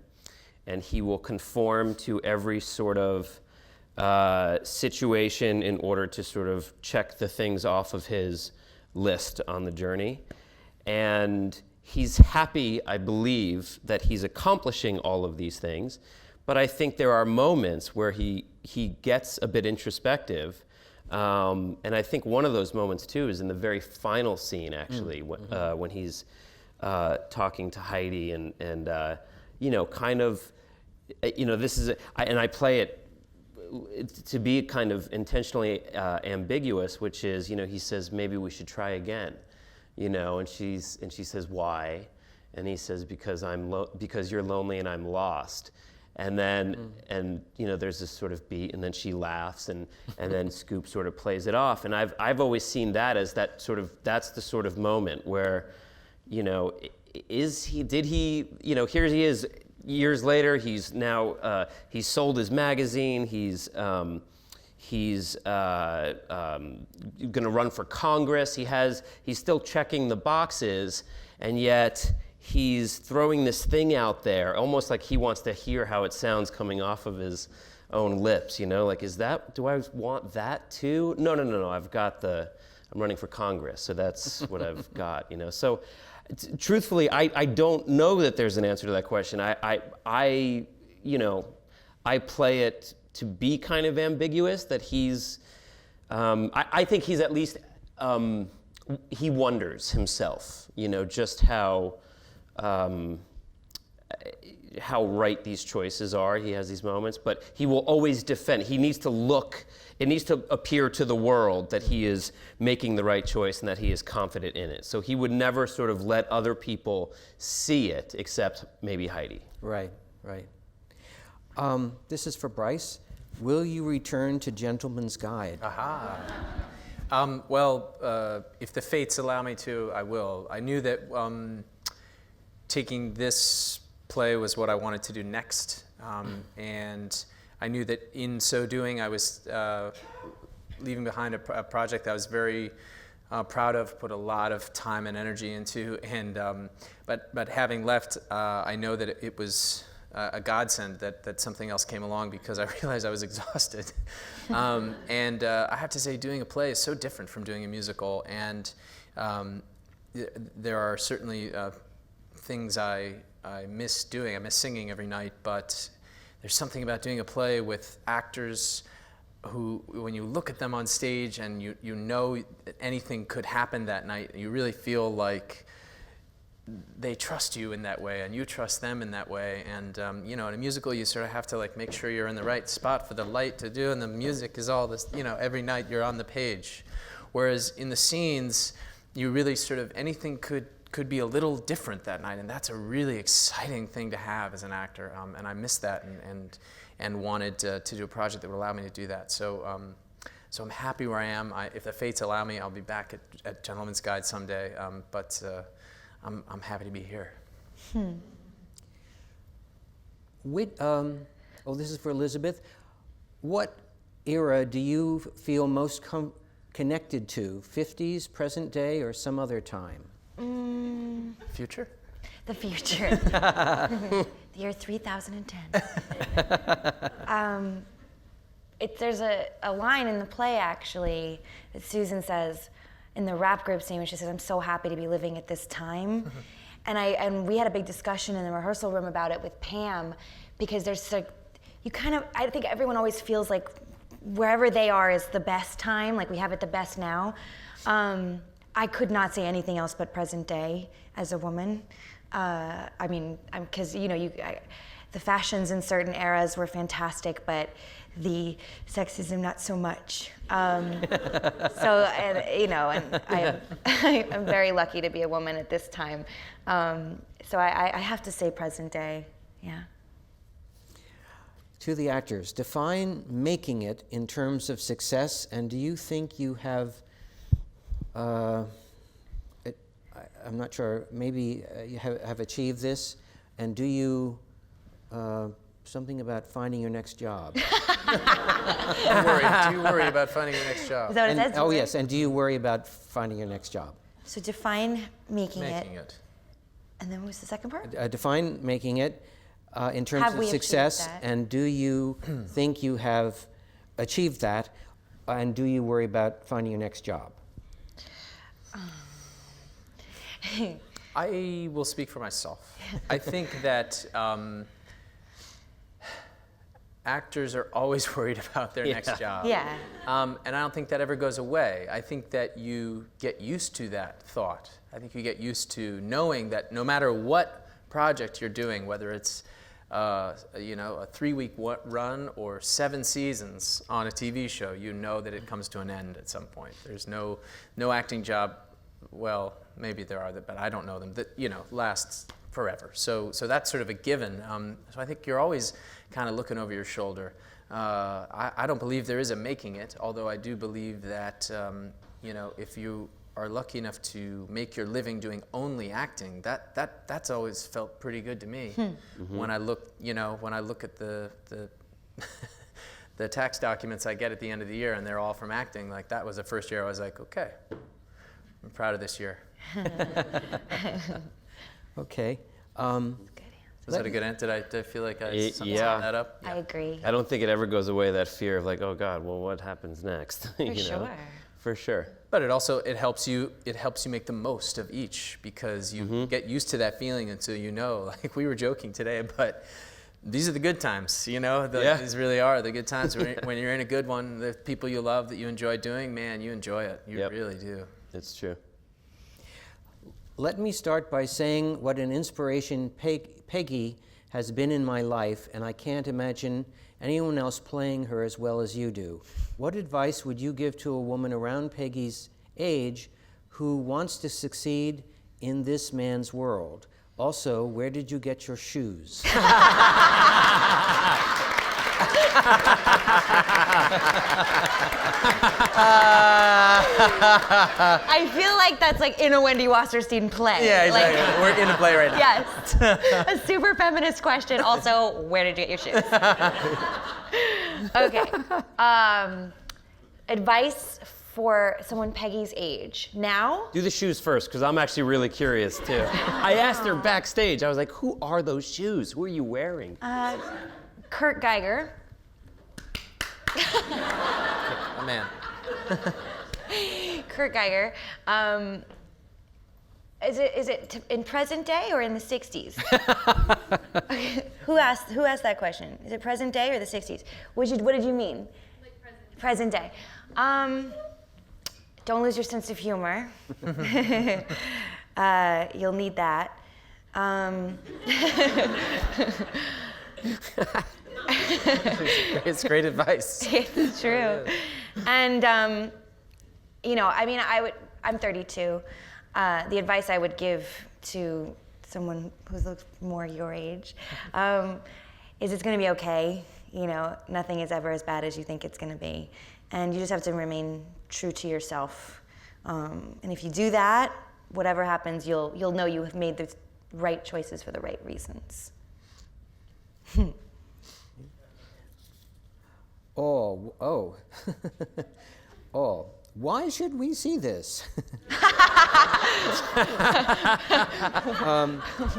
and he will conform to every sort of situation in order to sort of check the things off of his list on the journey. And he's happy, I believe, that he's accomplishing all of these things, but I think there are moments where he gets a bit introspective, and I think one of those moments too is in the very final scene, actually, when he's talking to Heidi and kind of, this is, and I play it to be kind of intentionally ambiguous, which is, he says, maybe we should try again, and she says, why? And he says, because because you're lonely and I'm lost. And then, there's this sort of beat, and then she laughs, and then Scoop sort of plays it off. And I've always seen that as that's the sort of moment where, here he is years later, he's now, he's sold his magazine, he's going to run for Congress, he's still checking the boxes, and yet he's throwing this thing out there, almost like he wants to hear how it sounds coming off of his own lips, like, do I want that too? No, I'm running for Congress, so that's what I've got, So, truthfully, I don't know that there's an answer to that question. I play it to be kind of ambiguous, that he's, I think he's at least, he wonders himself, just how right these choices are. He has these moments, but he will always defend. He needs to it needs to appear to the world that he is making the right choice and that he is confident in it. So he would never sort of let other people see it, except maybe Heidi. Right. This is for Bryce. Will you return to Gentleman's Guide? Aha. If the fates allow me to, I will. I knew that taking this play was what I wanted to do next, and I knew that in so doing I was leaving behind a project that I was very proud of, put a lot of time and energy into, and but having left, I know that it was a godsend that something else came along, because I realized I was exhausted. And I have to say, doing a play is so different from doing a musical, and there are certainly things I miss doing. I miss singing every night, but there's something about doing a play with actors who, when you look at them on stage and you know that anything could happen that night, you really feel like they trust you in that way and you trust them in that way. And in a musical you sort of have to make sure you're in the right spot for the light to do, and the music is all this, every night you're on the page. Whereas in the scenes, you really sort of, anything could be a little different that night, and that's a really exciting thing to have as an actor, and I missed that and wanted to do a project that would allow me to do that. So I'm happy where I am. If the fates allow me, I'll be back at Gentleman's Guide someday, but I'm happy to be here. This is for Elisabeth. What era do you feel most connected to? 50s, present day, or some other time? Future? The future. The year 3010. There's a line in the play, actually, that Susan says in the rap group scene, when she says, "I'm so happy to be living at this time." and we had a big discussion in the rehearsal room about it with Pam, because there's like, I think everyone always feels like wherever they are is the best time, like we have it the best now. I could not say anything else but present day as a woman. I mean, because the fashions in certain eras were fantastic, but the sexism not so much. So, I'm very lucky to be a woman at this time. So I have to say present day, yeah. To the actors, define making it in terms of success, and do you think you have, I'm not sure, maybe you have achieved this, and do you, something about finding your next job? Do you worry about finding your next job? Is that what it says? Oh yes, and do you worry about finding your next job? So define making it. it. And then what was the second part? Define making it in terms Have of we success, achieved that? and do you think you have achieved that, and do you worry about finding your next job? I will speak for myself. I think that actors are always worried about their next job. Yeah. And I don't think that ever goes away. I think that you get used to that thought. I think you get used to knowing that no matter what project you're doing, whether it's a 3-week run or 7 seasons on a TV show, you know that it comes to an end at some point. There's no acting job, well, maybe there are, but I don't know them, that lasts forever. So that's sort of a given. So I think you're always kind of looking over your shoulder. I don't believe there is a making it, although I do believe that if you are lucky enough to make your living doing only acting, that's always felt pretty good to me. Mm-hmm. When I look at the the tax documents I get at the end of the year, and they're all from acting, like that was the first year I was like, okay, I'm proud of this year. Okay. Was that a good answer? Did I feel like I summed that up? I agree. I don't think it ever goes away, that fear of like, oh God, well, what happens next? For sure. For sure. But it helps you make the most of each, because you get used to that feeling until like we were joking today, but these are the good times, These really are the good times. When you're in a good one, the people you love that you enjoy doing, man, you enjoy it. You really do. It's true. Let me start by saying what an inspiration Peggy has been in my life, and I can't imagine anyone else playing her as well as you do. What advice would you give to a woman around Peggy's age who wants to succeed in this man's world? Also, where did you get your shoes? I feel like that's like in a Wendy Wasserstein play. Yeah, exactly. We're in a play right now. Yes. A super feminist question. Also, where did you get your shoes? Okay. Advice for someone Peggy's age. Now? Do the shoes first, because I'm actually really curious too. I asked her backstage, I was like, who are those shoes? Who are you wearing? Kurt Geiger. Oh, man. Kurt Geiger. Is it in present day or in the 60s? Who asked that question? Is it present day or the 60s? What did you mean? Like present day. Don't lose your sense of humor. You'll need that. It's great advice. It's true. And, I'm 32. The advice I would give to someone who looks more your age is it's going to be okay. Nothing is ever as bad as you think it's going to be. And you just have to remain true to yourself. And if you do that, whatever happens, you'll know you have made the right choices for the right reasons. Oh. Why should we see this?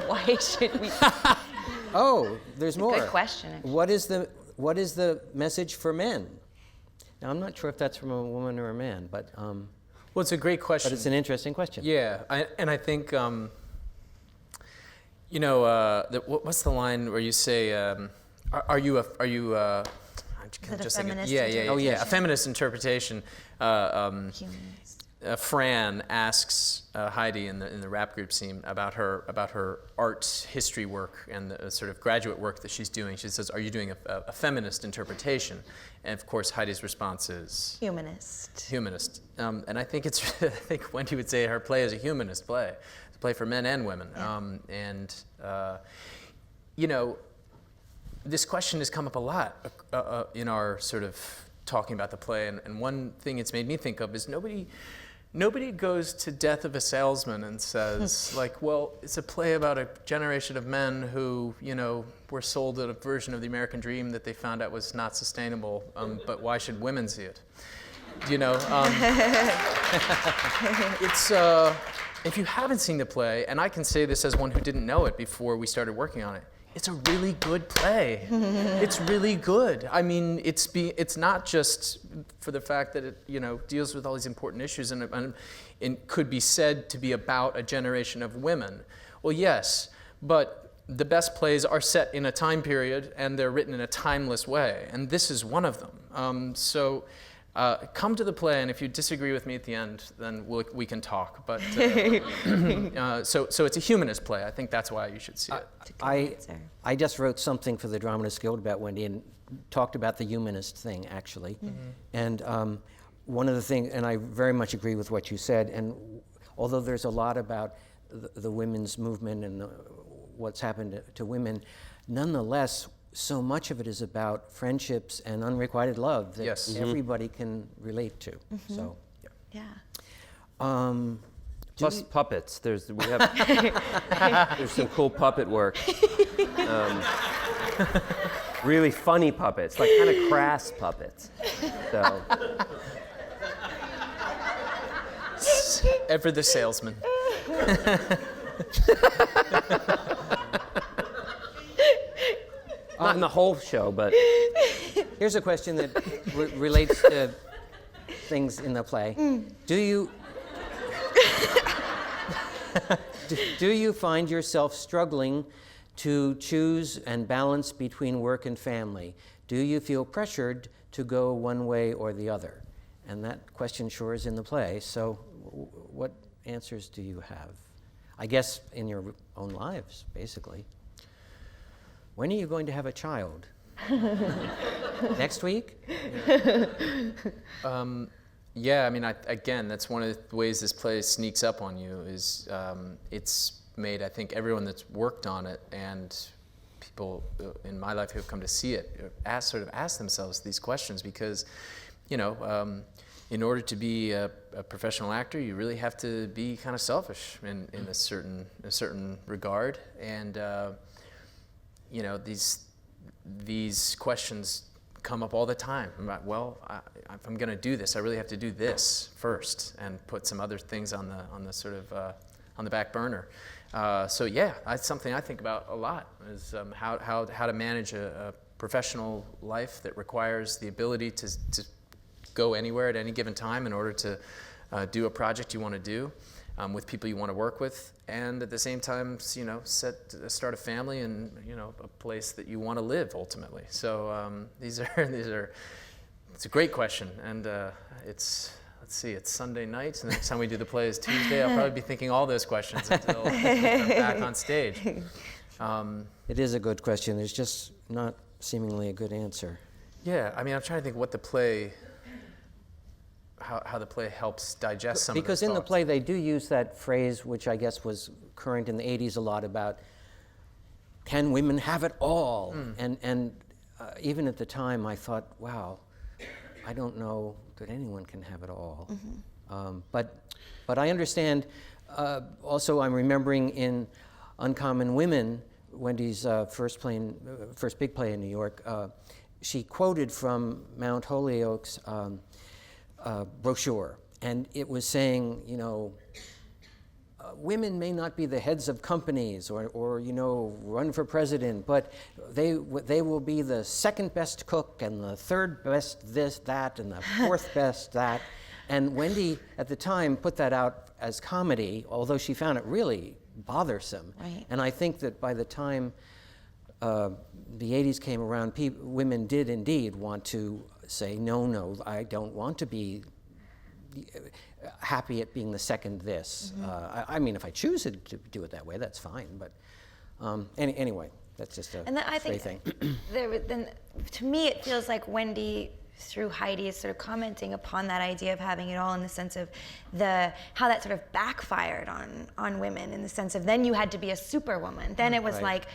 Why should we? Oh, there's more. Good question. What is the message for men? Now, I'm not sure if that's from a woman or a man, but Well, it's a great question. but it's an interesting question. Yeah, I think You know, what's the line where you say, are you Is it a feminist a feminist interpretation. Humanist. Fran asks Heidi in the rap group scene about her art history work and the sort of graduate work that she's doing. She says, "Are you doing a feminist interpretation?" And of course, Heidi's response is Humanist. humanist. And I think I think Wendy would say her play is a humanist play. It's a play for men and women. Yeah. You know, this question has come up a lot in our sort of talking about the play, and one thing it's made me think of is nobody goes to Death of a Salesman and says, like, well, it's a play about a generation of men who, you know, were sold a version of the American dream that they found out was not sustainable, but why should women see it? You know, it's, if you haven't seen the play, and I can say this as one who didn't know it before we started working on it, it's a really good play. It's really good. I mean, it's not just for the fact that it, you know, deals with all these important issues and could be said to be about a generation of women. Well, yes, but the best plays are set in a time period and they're written in a timeless way, and this is one of them. So come to the play, and if you disagree with me at the end, then we can talk. But so it's a humanist play. I think that's why you should see it. I just wrote something for the Dramatist Guild about Wendy and talked about the humanist thing, actually. And one of the things, and I very much agree with what you said, and although there's a lot about the women's movement and what's happened to women, nonetheless, so much of it is about friendships and unrequited love that Yes. everybody can relate to. So, Yeah. Plus puppets. There's some cool puppet work. Really funny puppets, like kind of crass puppets. So Ever the salesman. not in the whole show, but here's a question that relates to things in the play. Do you find yourself struggling to choose and balance between work and family? Do you feel pressured to go one way or the other? And that question sure is in the play. So what answers do you have? I guess in your own lives, basically. When are you going to have a child? Next week? Yeah, I mean, again, that's one of the ways this play sneaks up on you is it's made, I think, everyone that's worked on it and people in my life who have come to see it ask themselves these questions because, you know, in order to be a professional actor, you really have to be kind of selfish in a certain regard, and you know, these questions come up all the time about, well, if I'm going to do this, I really have to do this first and put some other things on the sort of on the back burner. So yeah, that's something I think about a lot is how to manage a professional life that requires the ability to go anywhere at any given time in order to do a project you want to do with people you want to work with, and at the same time, you know, start a family and, you know, a place that you want to live ultimately. So these are it's a great question, and let's see, it's Sunday night, and the next time we do the play is Tuesday. I'll probably be thinking all those questions until I'm back on stage. It is a good question. There's just not seemingly a good answer. Yeah, I mean, I'm trying to think what the play, how the play helps digest some of because those in the thoughts. play they do use that phrase, which I guess was current in the 80s a lot, about can women have it all? And even at the time I thought, wow, I don't know that anyone can have it all. But I understand. Also, I'm remembering in Uncommon Women, Wendy's first big play in New York, she quoted from Mount Holyoke's brochure, and it was saying, you know, women may not be the heads of companies or you know, run for president, but they will be the second best cook and the third best this, that, and the fourth best that. And Wendy, at the time, put that out as comedy, although she found it really bothersome. Right. And I think that by the time the 80s came around, women did indeed want to say, no, I don't want to be happy at being the second this. I mean, if I choose to do it that way, that's fine. But anyway, that's just a stray thing. Then, to me, it feels like Wendy, through Heidi, is sort of commenting upon that idea of having it all, in the sense of how that sort of backfired on women, in the sense of then you had to be a superwoman. Then it was Right. like,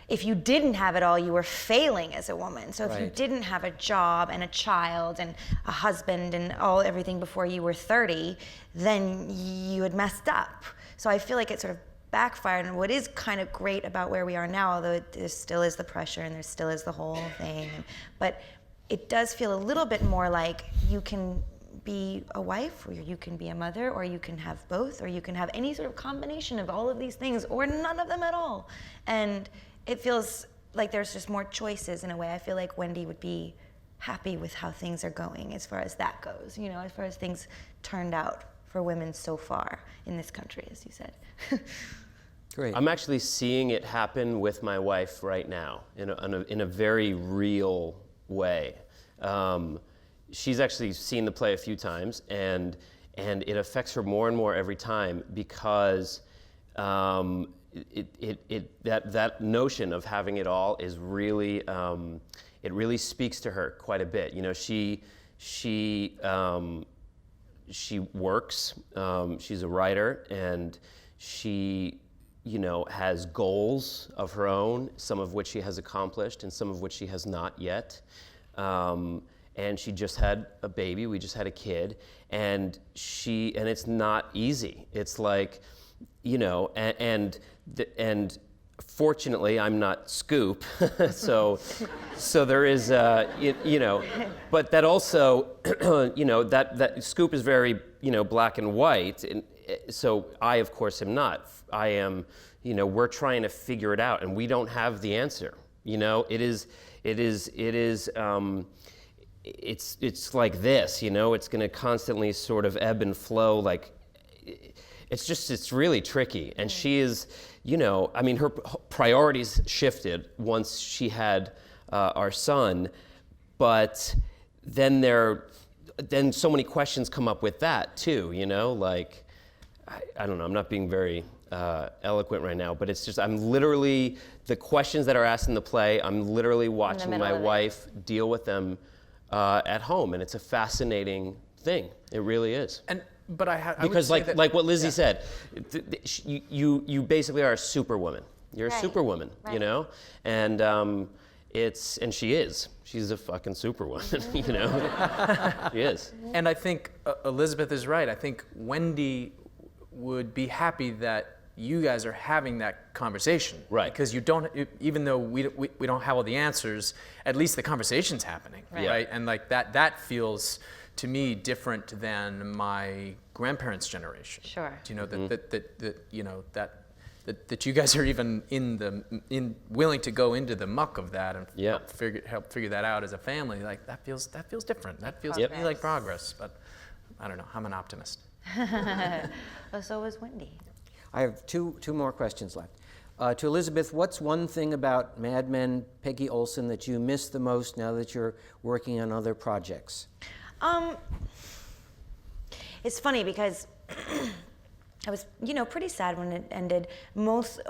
if you didn't have it all, you were failing as a woman. So if you Right. didn't have a job and a child and a husband and everything before you were 30, then you had messed up. So I feel like it sort of backfired. And what is kind of great about where we are now, although there still is the pressure and there still is the whole thing, but it does feel a little bit more like you can be a wife, or you can be a mother, or you can have both, or you can have any sort of combination of all of these things, or none of them at all. And it feels like there's just more choices in a way. I feel like Wendy would be happy with how things are going as far as that goes, as far as things turned out for women so far in this country, as you said. Great. I'm actually seeing it happen with my wife right now in a very real way. She's actually seen the play a few times, and it affects her more and more every time, because that notion of having it all is really it really speaks to her quite a bit. She works. She's a writer, and she has goals of her own, some of which she has accomplished and some of which she has not yet. And she just had a baby. We just had a kid, and it's not easy. It's like, and fortunately, I'm not Scoop, so there is, but that also, that Scoop is very, black and white, and so I, of course, am not. I am, we're trying to figure it out, and we don't have the answer. It's like this, it's going to constantly sort of ebb and flow, like. It's really tricky. And she is, her priorities shifted once she had our son, but then so many questions come up with that too, like, I don't know, I'm not being very eloquent right now, but it's just, the questions that are asked in the play, I'm literally watching my wife deal with them at home, and it's a fascinating thing. It really is. But because like what Lizzie said, you basically are a superwoman. You're a superwoman, and and she's a fucking superwoman, She is. And I think Elisabeth is right. I think Wendy would be happy that you guys are having that conversation, right? Because even though we don't have all the answers, at least the conversation's happening, right? And like that feels, to me, different than my grandparents' generation. Sure. That you guys are even willing to go into the muck of that and help figure that out as a family. Like that feels different. That feels to me like progress. But I don't know. I'm an optimist. Oh, so was Wendy. I have two more questions left. To Elisabeth, what's one thing about Mad Men, Peggy Olson, that you miss the most now that you're working on other projects? It's funny because I was, pretty sad when it ended. Mostly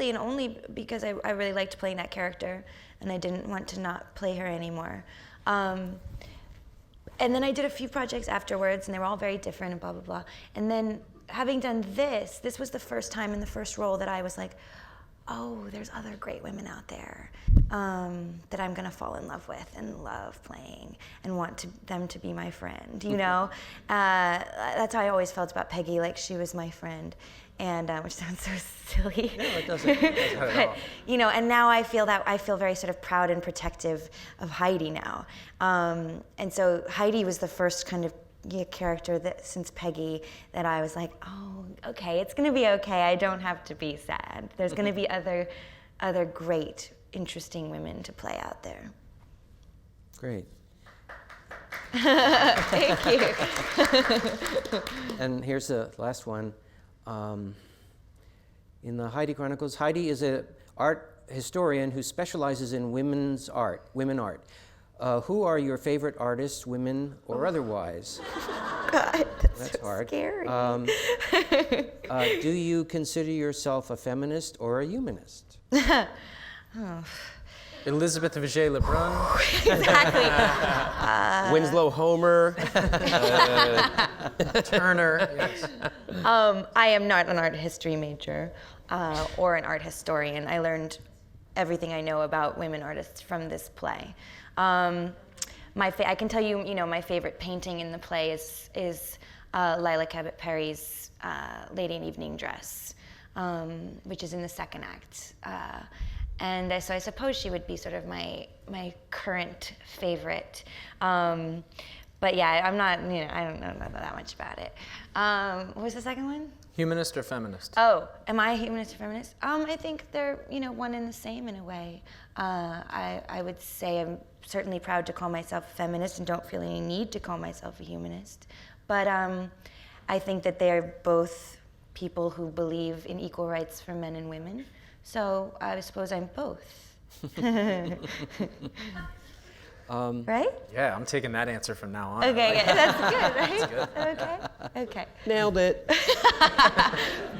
and only because I really liked playing that character, and I didn't want to not play her anymore. And then I did a few projects afterwards, and they were all very different and blah, blah, blah. And then having done this was the first time in the first role that I was like, oh, there's other great women out there that I'm gonna fall in love with and love playing and want them to be my friend, That's how I always felt about Peggy, like she was my friend, and which sounds so silly. No, it doesn't. Not at all. And now I feel very sort of proud and protective of Heidi now. And so Heidi was the first kind of character that since Peggy that I was like, oh, okay, it's gonna be okay. I don't have to be sad. There's gonna be other great, interesting women to play out there. Great. Thank you. And here's the last one. in the Heidi Chronicles. Heidi is an art historian who specializes in women art. Who are your favorite artists, women or otherwise? God, that's so hard. scary. Do you consider yourself a feminist or a humanist? Elisabeth Lebrun. Exactly. Winslow Homer. Turner. Yes. I am not an art history major or an art historian. I learned everything I know about women artists from this play. I can tell you, my favorite painting in the play is Lila Cabot Perry's Lady in Evening Dress, which is in the second act. And so I suppose she would be sort of my current favorite. But yeah, I'm not, I don't know that much about it. What was the second one? Humanist or feminist? Oh, am I a humanist or feminist? I think they're, one and the same in a way. I would say I'm certainly proud to call myself a feminist and don't feel any need to call myself a humanist. But I think that they're both people who believe in equal rights for men and women. So I suppose I'm both. Right? Yeah, I'm taking that answer from now on. Okay, yeah, that's good, right? That's good. Okay. Nailed it.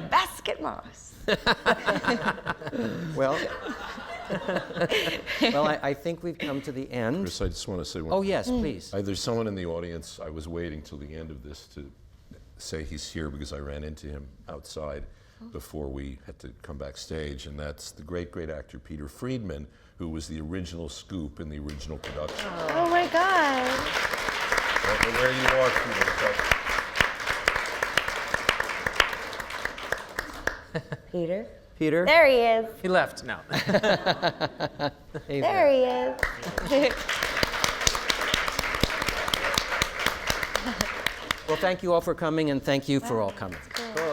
Basket Moss. Well, I think we've come to the end. Chris, I just want to say one Oh, thing. yes, please. There's someone in the audience, I was waiting till the end of this to say he's here because I ran into him outside before we had to come backstage, and that's the great, great actor Peter Friedman, who was the original Scoop in the original production. Oh my God. I don't know where you are, Peter. Peter? Peter? There he is. He left. No. Hey There he is. Well, thank you all for coming, and thank you for all coming. Cool.